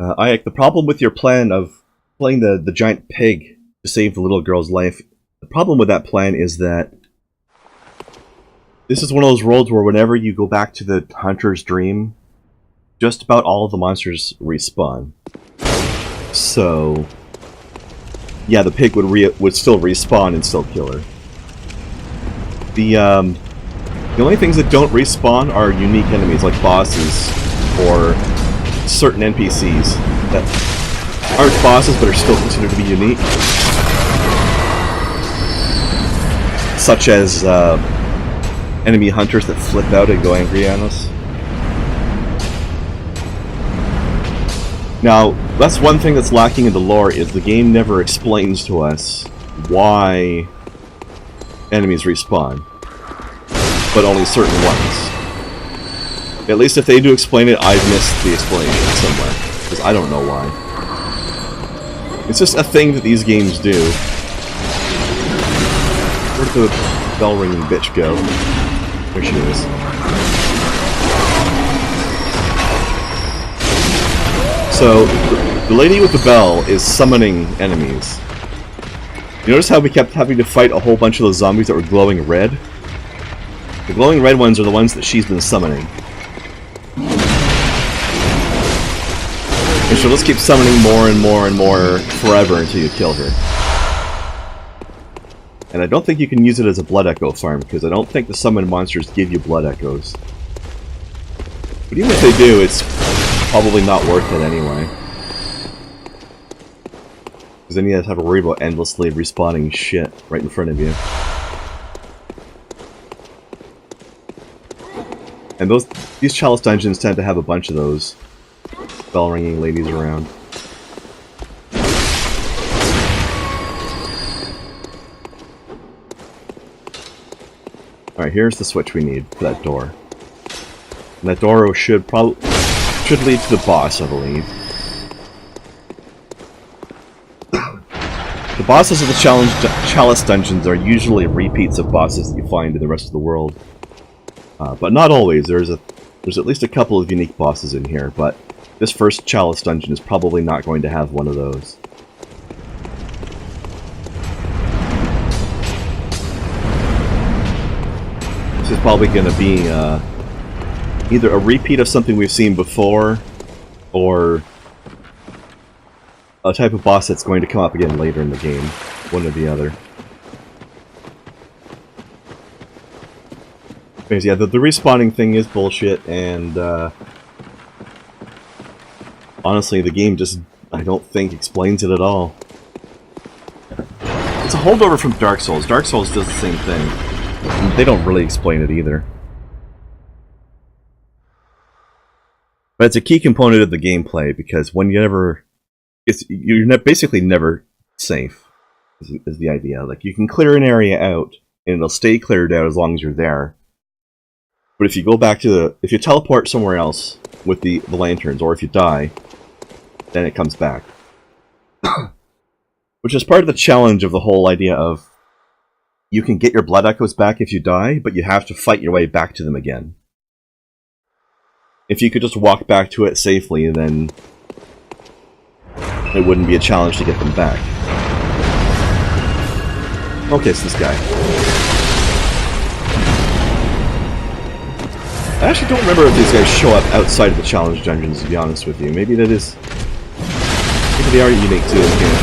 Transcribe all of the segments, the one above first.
Ike, the problem with your plan of playing the giant pig to save the little girl's life, the problem with that plan is that this is one of those worlds where whenever you go back to the hunter's dream, just about all of the monsters respawn. So, yeah, the pig would still respawn and still kill her. The only things that don't respawn are unique enemies like bosses or certain NPCs that aren't bosses but are still considered to be unique. Such as enemy hunters that flip out and go angry at us. Now, that's one thing that's lacking in the lore, is the game never explains to us why enemies respawn, but only certain ones. At least if they do explain it, I've missed the explanation somewhere, because I don't know why. It's just a thing that these games do. Where'd the bell-ringing bitch go? There she is. So, the lady with the bell is summoning enemies. You notice how we kept having to fight a whole bunch of those zombies that were glowing red? The glowing red ones are the ones that she's been summoning. And she'll just keep summoning more and more and more forever until you kill her. And I don't think you can use it as a blood echo farm, because I don't think the summoned monsters give you blood echoes. But even if they do, it's probably not worth it anyway. Because then you have to worry about endlessly respawning shit right in front of you. And these Chalice dungeons tend to have a bunch of those bell-ringing ladies around. Alright, here's the switch we need for that door. And that door should lead to the boss, I believe. The bosses of the Chalice dungeons are usually repeats of bosses that you find in the rest of the world. But not always. There's at least a couple of unique bosses in here, but this first Chalice dungeon is probably not going to have one of those. This is probably going to be either a repeat of something we've seen before, or a type of boss that's going to come up again later in the game. One or the other. Because yeah, the respawning thing is bullshit, and honestly, the game just, I don't think, explains it at all. It's a holdover from Dark Souls. Dark Souls does the same thing. They don't really explain it either. But it's a key component of the gameplay, because when you're basically never safe, is the idea. Like, you can clear an area out, and it'll stay cleared out as long as you're there. But if you go back to if you teleport somewhere else with the lanterns, or if you die, then it comes back. Which is part of the challenge of the whole idea of, you can get your blood echoes back if you die, but you have to fight your way back to them again. If you could just walk back to it safely, then it wouldn't be a challenge to get them back. Okay, it's this guy. I actually don't remember if these guys show up outside of the challenge dungeons, to be honest with you. Maybe that is... maybe they are unique too in here.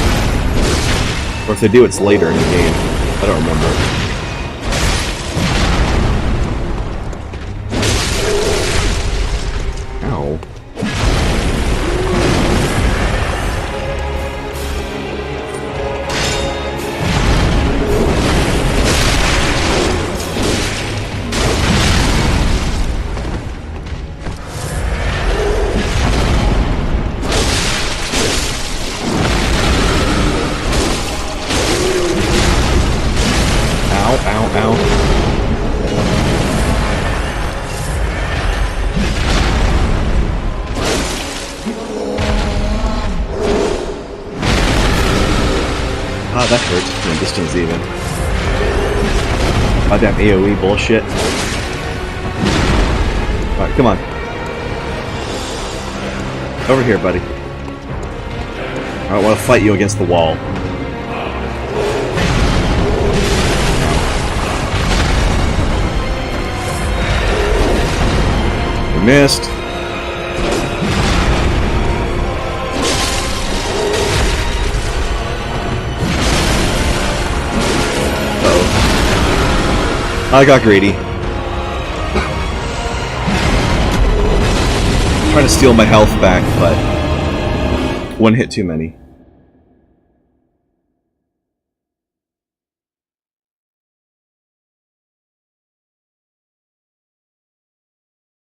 Or if they do, it's later in the game. I don't remember. Ow. Ah, that hurts from a distance even. Goddamn AoE bullshit. Alright, come on. Over here, buddy. I don't want to fight you against the wall. I missed. Uh-oh. I got greedy. Trying to steal my health back, but one hit too many.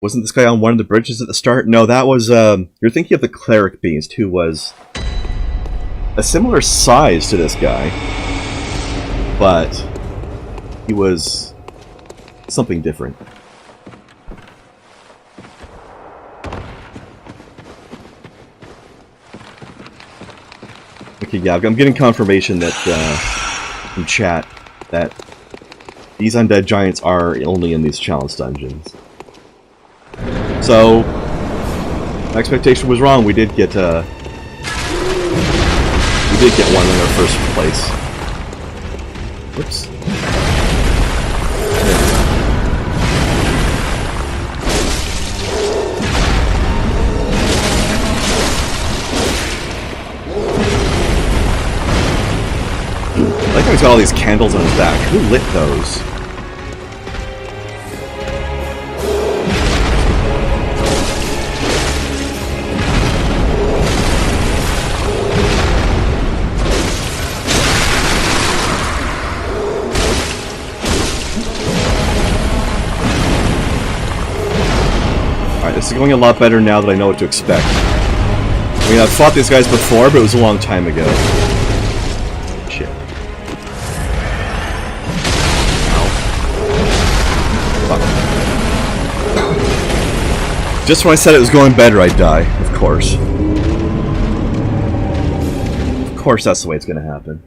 Wasn't this guy on one of the bridges at the start? No, that was, you're thinking of the cleric beast, who was a similar size to this guy, but he was something different. Okay, yeah, I'm getting confirmation that, from chat, that these undead giants are only in these challenge dungeons. So, my expectation was wrong. We did get one in our first place. Whoops. I like how he's got all these candles on his back. Who lit those? This is going a lot better now that I know what to expect. I mean, I've fought these guys before, but it was a long time ago. Shit. Ow. Fuck. Just when I said it was going better, I'd die. Of course. Of course that's the way it's gonna happen.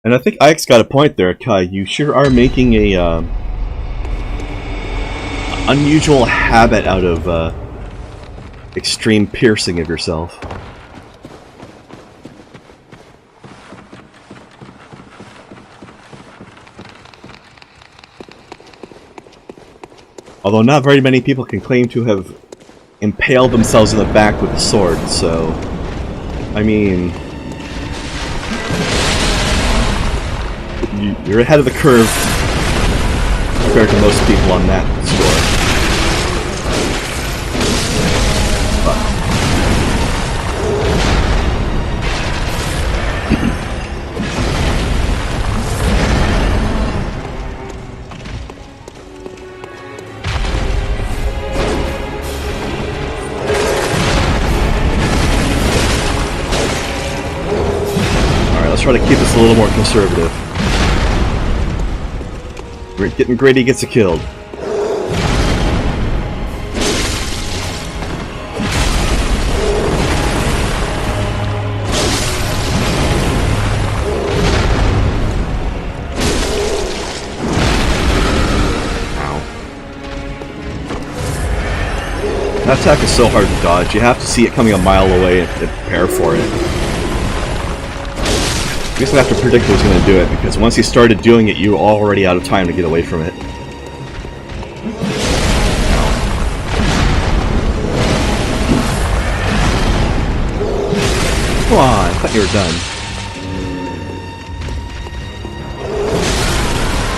And I think Ike's got a point there, Kai. You sure are making a unusual habit out of extreme piercing of yourself. Although not very many people can claim to have impaled themselves in the back with a sword, so I mean, you're ahead of the curve compared to most people on that score. Alright, let's try to keep this a little more conservative. Getting greedy gets you killed. Ow. That attack is so hard to dodge. You have to see it coming a mile away and prepare for it. You just have to predict who's going to do it, because once he started doing it, you were already out of time to get away from it. Come on, I thought you were done.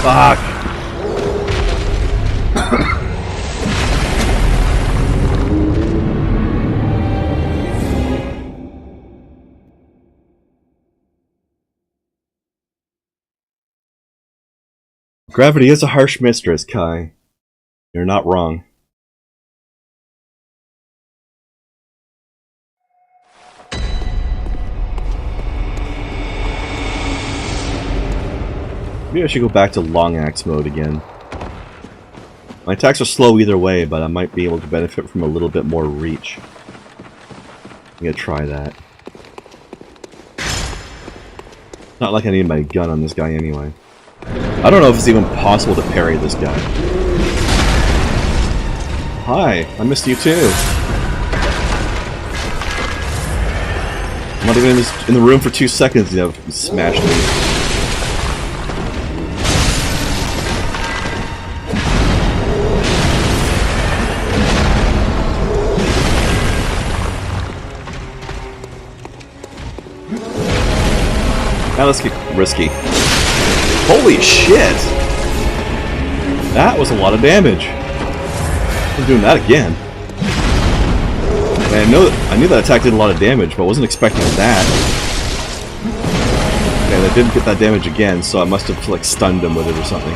Fuck! Gravity is a harsh mistress, Kai. You're not wrong. Maybe I should go back to long axe mode again. My attacks are slow either way, but I might be able to benefit from a little bit more reach. I'm gonna try that. Not like I need my gun on this guy anyway. I don't know if it's even possible to parry this guy. Hi, I missed you too. I'm not even in the room for 2 seconds, you know, you smashed me. Now let's get risky. Holy shit! That was a lot of damage. I'm doing that again. And I knew that attack did a lot of damage, but wasn't expecting that. Okay, I didn't get that damage again, so I must have like stunned him with it or something.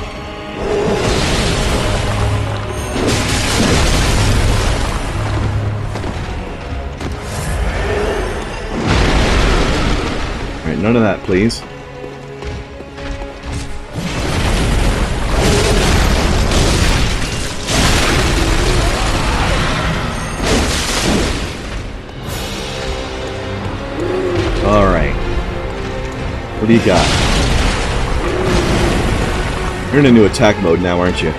Alright, none of that, please. Alright. What do you got? You're in a new attack mode now, aren't you?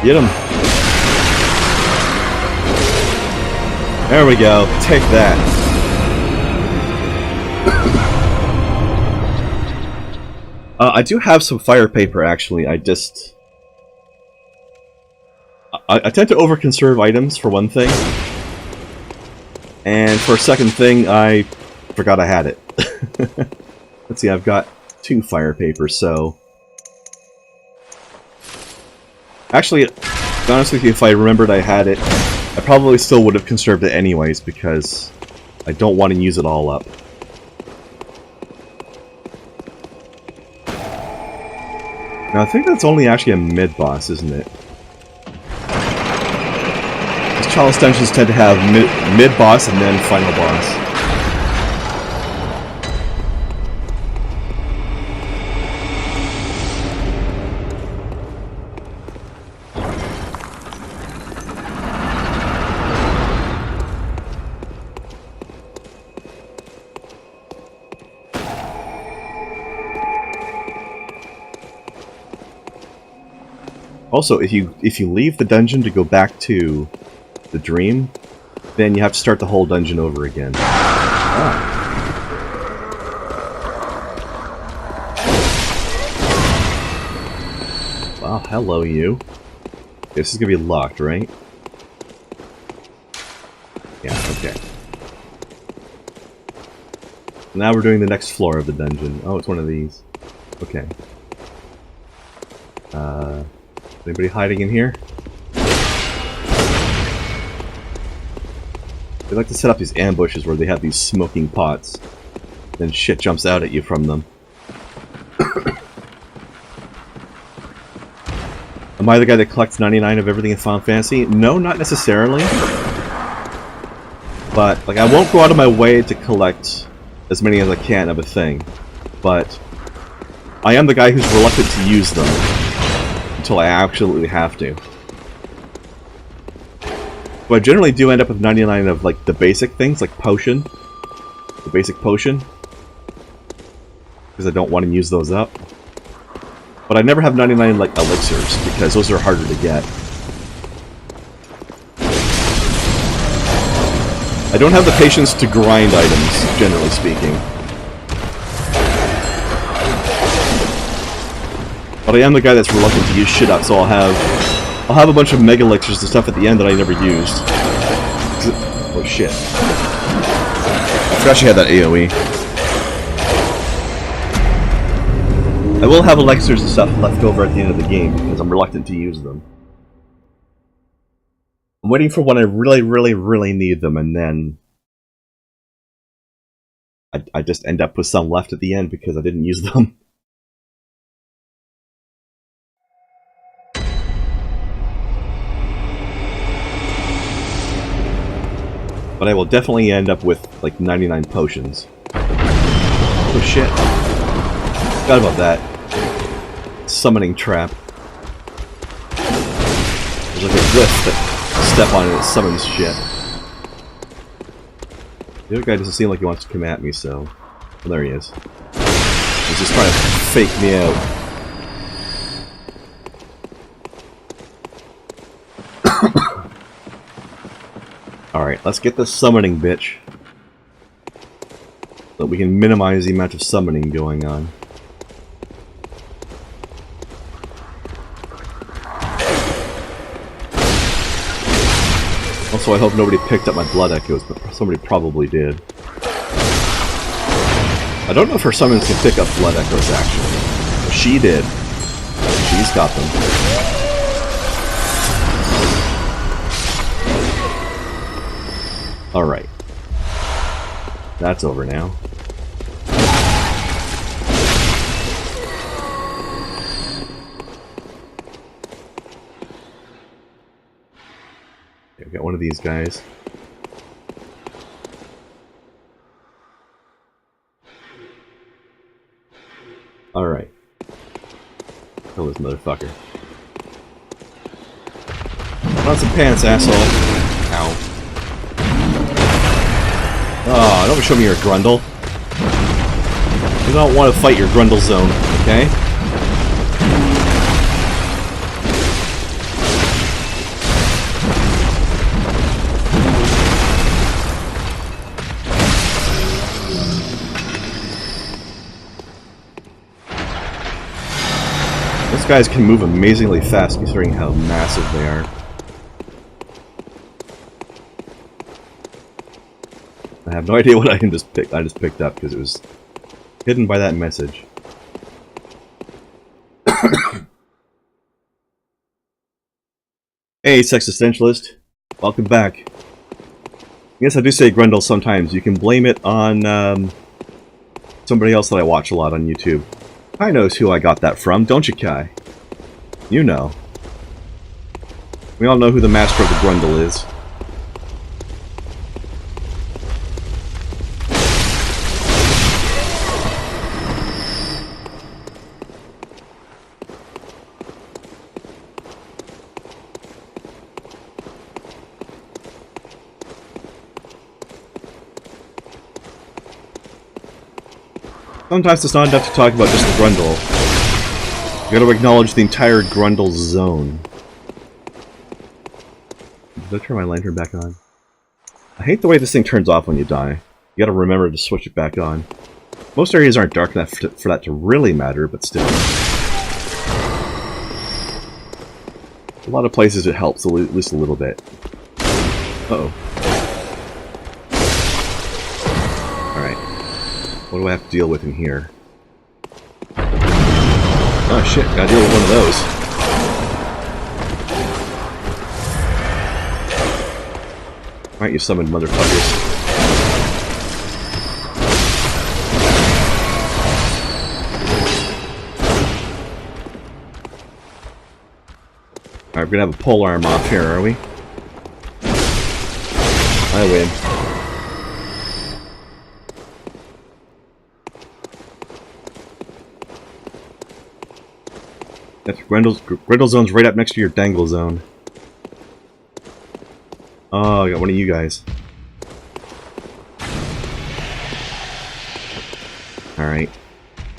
Get him. There we go. Take that. I do have some fire paper, actually. I tend to over-conserve items, for one thing. And for a second thing, I forgot I had it. Let's see, I've got 2 fire papers, so... Actually, to be honest with you, if I remembered I had it, I probably still would have conserved it anyways, because I don't want to use it all up. Now, I think that's only actually a mid-boss, isn't it? Because Chalice dungeons tend to have mid-boss and then final boss. Also, if you leave the dungeon to go back to the dream, then you have to start the whole dungeon over again. Ah. Wow, hello you. This is gonna be locked, right? Yeah, okay. Now we're doing the next floor of the dungeon. Oh, it's one of these. Okay. Anybody hiding in here? They like to set up these ambushes where they have these smoking pots. Then shit jumps out at you from them. Am I the guy that collects 99 of everything in Final Fantasy? No, not necessarily. But, like, I won't go out of my way to collect as many as I can of a thing. But I am the guy who's reluctant to use them until I absolutely have to. But I generally do end up with 99 of, like, the basic things, like potion. The basic potion. Because I don't want to use those up. But I never have 99, like, elixirs, because those are harder to get. I don't have the patience to grind items, generally speaking. But I am the guy that's reluctant to use shit up, so I'll have a bunch of mega elixirs and stuff at the end that I never used. Oh shit. I forgot she had that AoE. I will have elixirs and stuff left over at the end of the game, because I'm reluctant to use them. I'm waiting for when I really, really, really need them, and then I just end up with some left at the end because I didn't use them. But I will definitely end up with, like, 99 potions. Oh shit. Forgot about that. Summoning trap. There's like a glyph that step on it, it summons shit. The other guy doesn't seem like he wants to come at me, so... Well, there he is. He's just trying to fake me out. Alright, let's get this summoning bitch. So that we can minimize the amount of summoning going on. Also, I hope nobody picked up my blood echoes, but somebody probably did. I don't know if her summons can pick up blood echoes, actually. But she did. She's got them. Alright. That's over now. Okay, I've got one of these guys. Alright. Kill this motherfucker. Put on some pants, asshole. Ow. Oh, don't show me your grundle. You don't want to fight your grundle zone, okay? Those guys can move amazingly fast considering how massive they are. I have no idea what I just picked up because it was hidden by that message. Hey, Sexistentialist. Welcome back. Yes, I do say grundle sometimes. You can blame it on somebody else that I watch a lot on YouTube. Kai knows who I got that from, don't you, Kai? You know. We all know who the master of the grundle is. Sometimes it's not enough to talk about just the grundle. You gotta acknowledge the entire grundle zone. Did I turn my lantern back on? I hate the way this thing turns off when you die. You gotta remember to switch it back on. Most areas aren't dark enough for that to really matter, but still. A lot of places it helps, at least a little bit. Uh-oh. Alright. What do I have to deal with in here? Oh shit, gotta deal with one of those. Alright, you summoned motherfuckers. Alright, we're gonna have a pole arm off here, are we? I win. That's Grendel zone's right up next to your dangle zone. Oh, I got one of you guys. Alright.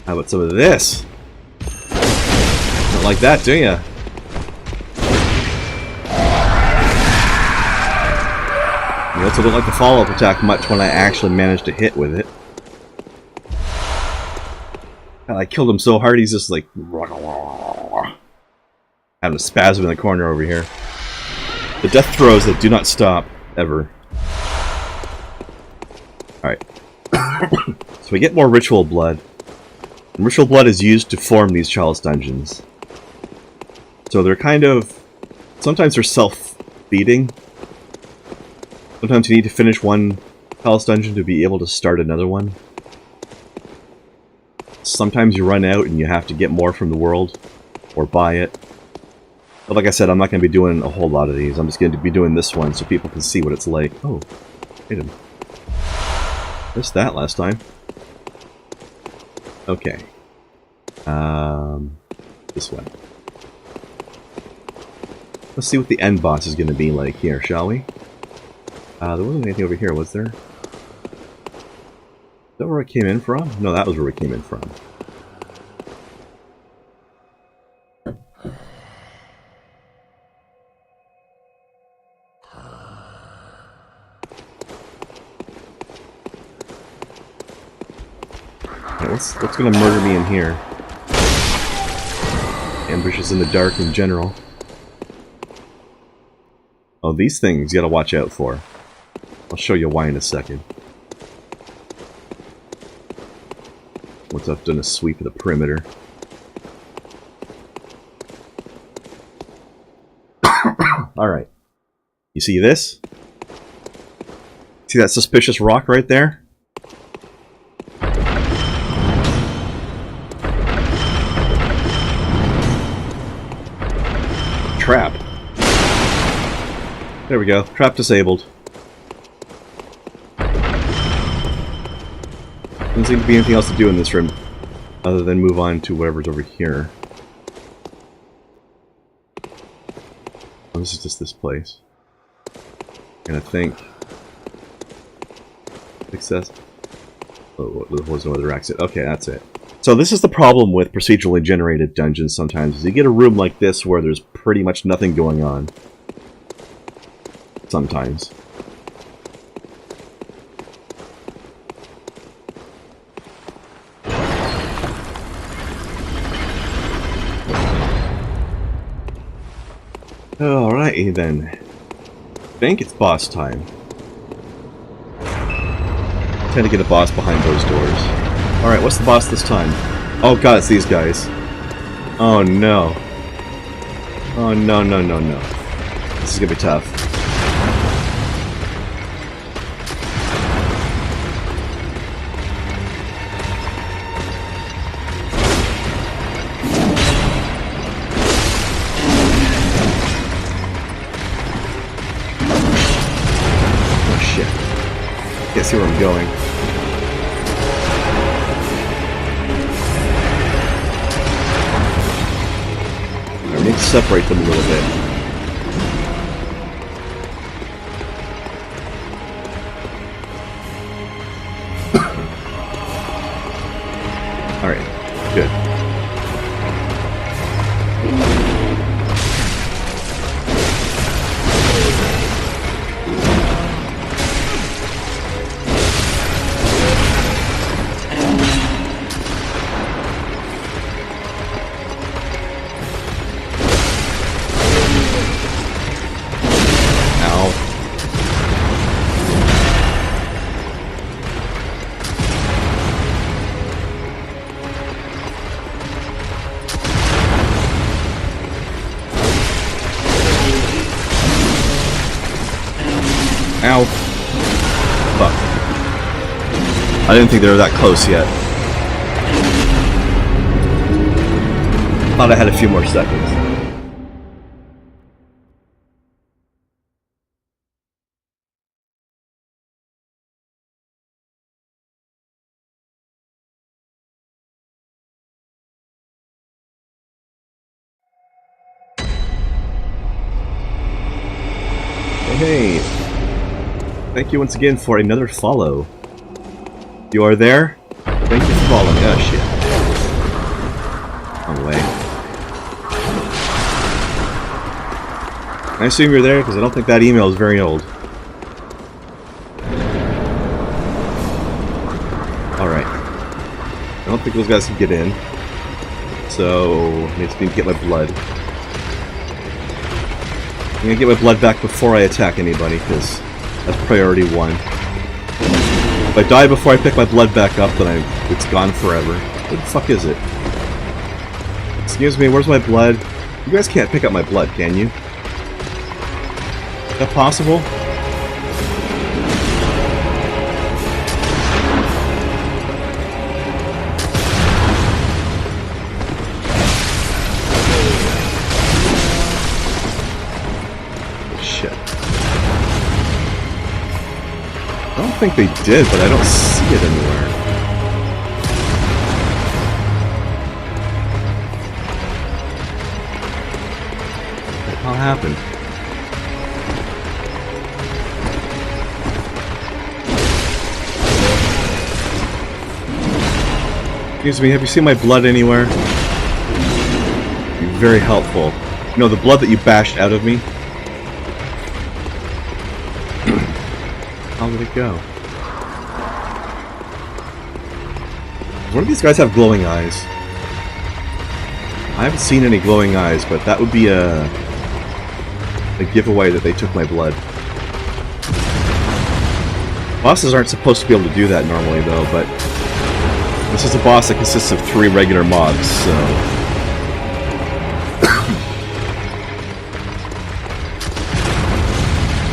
How about some of this? Not like that, do ya? You also don't like the follow-up attack much when I actually managed to hit with it. I killed him so hard he's just like... having a spasm in the corner over here. The death throws that do not stop, ever. Alright. So we get more ritual blood. And ritual blood is used to form these Chalice dungeons. So they're kind of... sometimes they're self-feeding. Sometimes you need to finish one Chalice dungeon to be able to start another one. Sometimes you run out and you have to get more from the world. Or buy it. But like I said, I'm not going to be doing a whole lot of these. I'm just going to be doing this one so people can see what it's like. Oh, hit him. Missed that last time. Okay. This way. Let's see what the end boss is going to be like here, shall we? There wasn't anything over here, was there? Is that where it came in from? No, that was where it came in from. What's gonna murder me in here? Ambushes in the dark in general. Oh, these things you gotta watch out for. I'll show you why in a second. Once I've done a sweep of the perimeter. Alright. You see this? See that suspicious rock right there? Trap. There we go. Trap disabled. Doesn't seem to be anything else to do in this room other than move on to whatever's over here. Oh, this is just this place. And I think... Success. Oh, there was no other exit. Okay, that's it. So this is the problem with procedurally generated dungeons sometimes, is you get a room like this where there's pretty much nothing going on. Sometimes. Alrighty then. I think it's boss time. I tend to get a boss behind those doors. Alright, what's the boss this time? Oh god, it's these guys. Oh no. Oh no, no, no, no. This is gonna be tough. Oh shit. Can't see where I'm going. I need to separate them a little bit. Alright, good. Ow. Fuck. I didn't think they were that close yet. Thought I had a few more seconds. Hey. Thank you once again for another follow. You are there? Thank you for following. Oh shit. Wrong way. I assume you're there because I don't think that email is very old. Alright. I don't think those guys can get in. So, I just need to get my blood. I'm gonna get my blood back before I attack anybody because that's priority one. If I die before I pick my blood back up, then it's gone forever. What the fuck is it? Excuse me, where's my blood? You guys can't pick up my blood, can you? Is that possible? I don't think they did, but I don't see it anywhere. happened? Excuse me, have you seen my blood anywhere? You're very helpful. You know, the blood that you bashed out of me? How did it go? One of these guys have glowing eyes. I haven't seen any glowing eyes, but that would be a giveaway that they took my blood. Bosses aren't supposed to be able to do that normally, though, but this is a boss that consists of 3 regular mobs, so...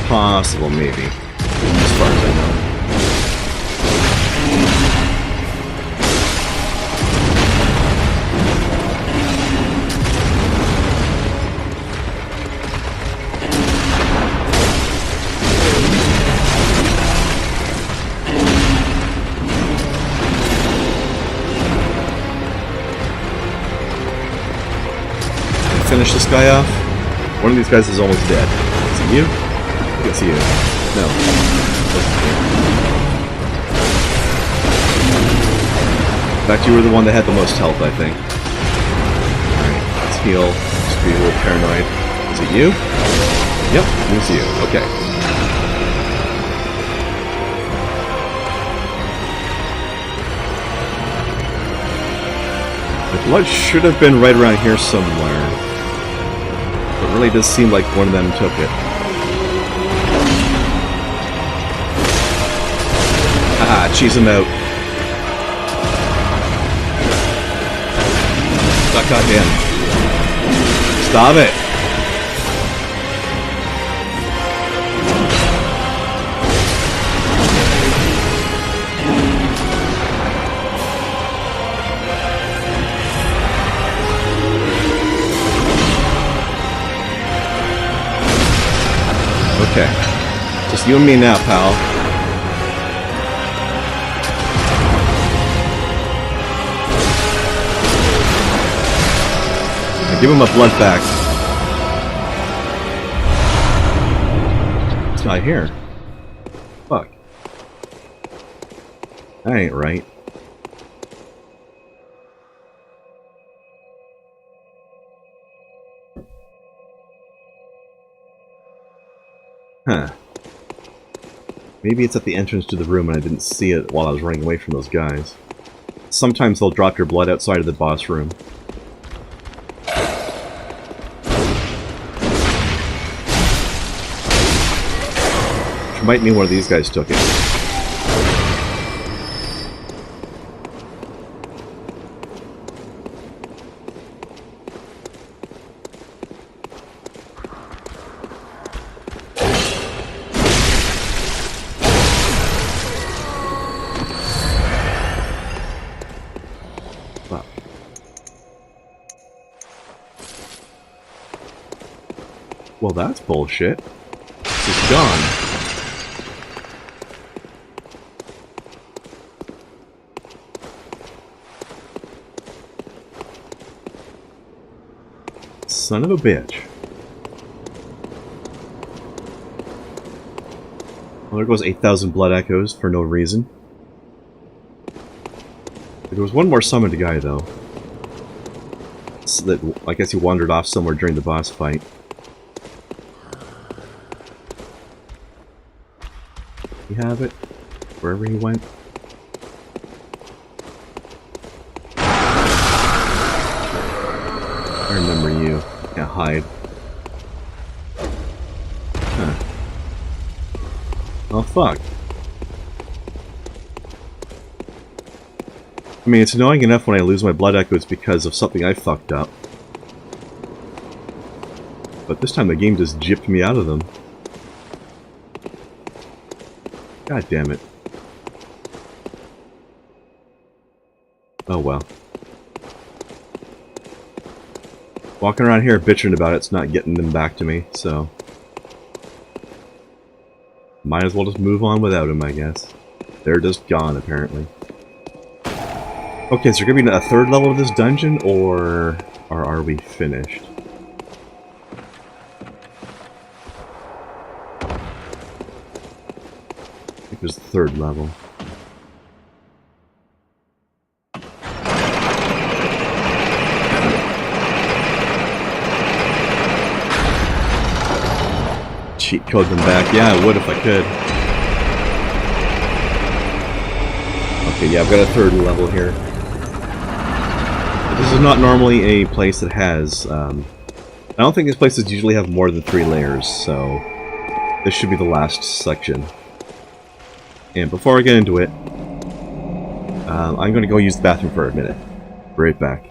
possible, maybe. As far as I know. Finish this guy off. One of these guys is almost dead. Is it you? It's you. No. In fact, you were the one that had the most health, I think. Alright, let's heal. Just be a little paranoid. Is it you? Yep, it was you. Okay. The blood should have been right around here somewhere. It really does seem like one of them took it. Haha, cheese him out. Suck on him. Stop it! Okay. Just you and me now, pal. Now give him my blood back. It's not here. Fuck. That ain't right. Huh. Maybe it's at the entrance to the room and I didn't see it while I was running away from those guys. Sometimes they'll drop your blood outside of the boss room. Which might mean one of these guys took it. Well, that's bullshit. It's gone. Son of a bitch. Well, there goes 8,000 blood echoes for no reason. There was one more summoned guy, though. So that, I guess he wandered off somewhere during the boss fight. You have it? Wherever he went? I remember you. Can't hide. Huh. Oh, fuck. I mean, it's annoying enough when I lose my blood echoes because of something I fucked up. But this time the game just gypped me out of them. God damn it. Oh well. Walking around here bitching about it's not getting them back to me, so... might as well just move on without him, I guess. They're just gone, apparently. Okay, so there gonna be a third level of this dungeon, or are we finished? I think there's the third level. Cheat code them back. Yeah, I would if I could. Okay, yeah, I've got a third level here. But this is not normally a place that has... I don't think these places usually have more than 3 layers, so... This should be the last section. And before I get into it, I'm going to go use the bathroom for a minute. Be right back.